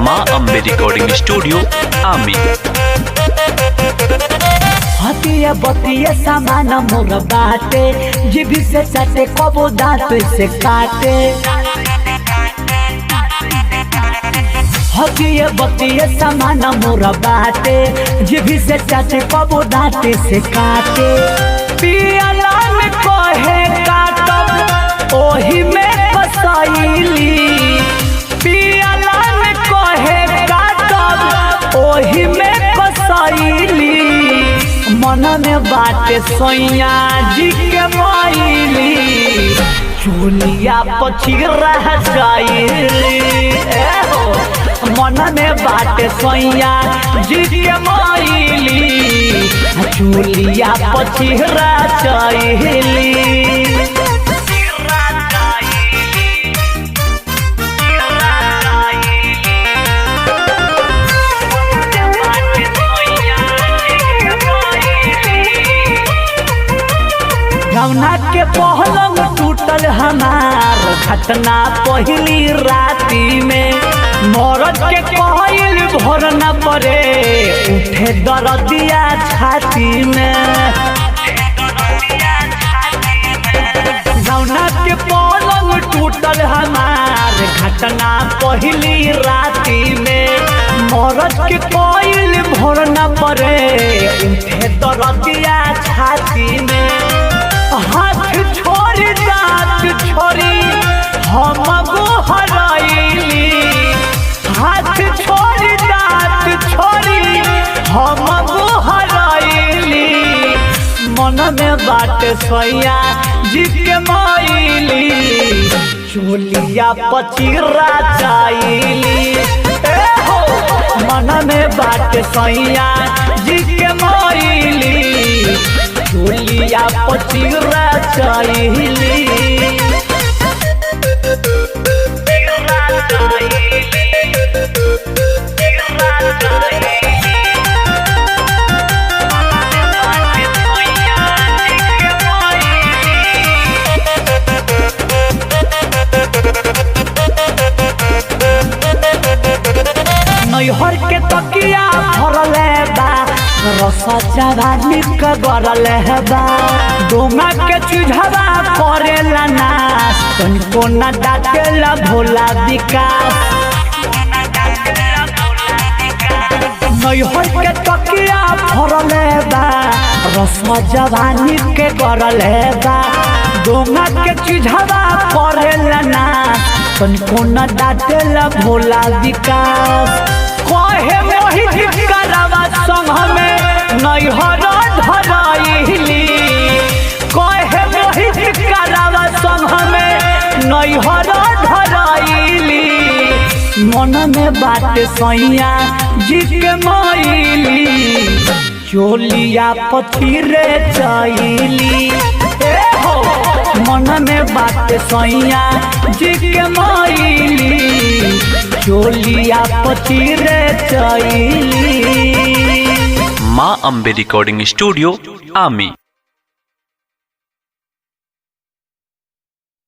माँ Ambe recording studio आमी। हतिया बतिया सामान मोर बाटे, जीभी से चाटे कबो दांत से काटे। हतिया बतिया सामान मोर बाटे, जीभी से चाटे कबो दांत से काटे। पियाला में कहे काटब ओही में कसैली, पियाला में कहे काटब ओही में कसैली। मन में बाटे सैया जी के मैली, चूलिया पछी रह जाइली। मन में बाटे सैया जी के मैली, चूलिया पछी रह जाइली। गौना के पहलंग टूटल हमार घटना पहली राती में। मरद के कहल भर न पड़े, उठे दर्दिया छाती में। गौना के पलंग टूटल हमार घटना पहली राती में। मरद के कहल भर न पड़े, उठे दर्दिया छाती में। हाथ छोड़ी दांत छोड़ी हम गोहराइली, हाथ छोड़ी दांत छोड़ी हम गोहराइली। मन में बाट सैया जी के मैली, चूलिया पची राचाइली। मन में बाट सैया जी के मैली, चूलिया पची राचाइली। नैहर के तकिया भरले बा, रस जवानी के गरले बा। डोंगा के चूझवा करेला नाश, तनिको न डाटेला भोला विकास। नैहर के तकिया भरले बा, रस जवानी के गरले बा। डोंगा के चूझवा करेला नाश, तनिको न डाटेला भोला विकास। कहे मोहित करवा संग में नैहर धराइली, कहे मोहित करवा संग में नैहर धराइली। मन में बात सैया जी के मैली, चोलिया पथीरे चाइली। मन में बात सैया जी के मैली, चोलिया पचीरे चाइली। माँ अम्बे रिकॉर्डिंग स्टूडियो आमी।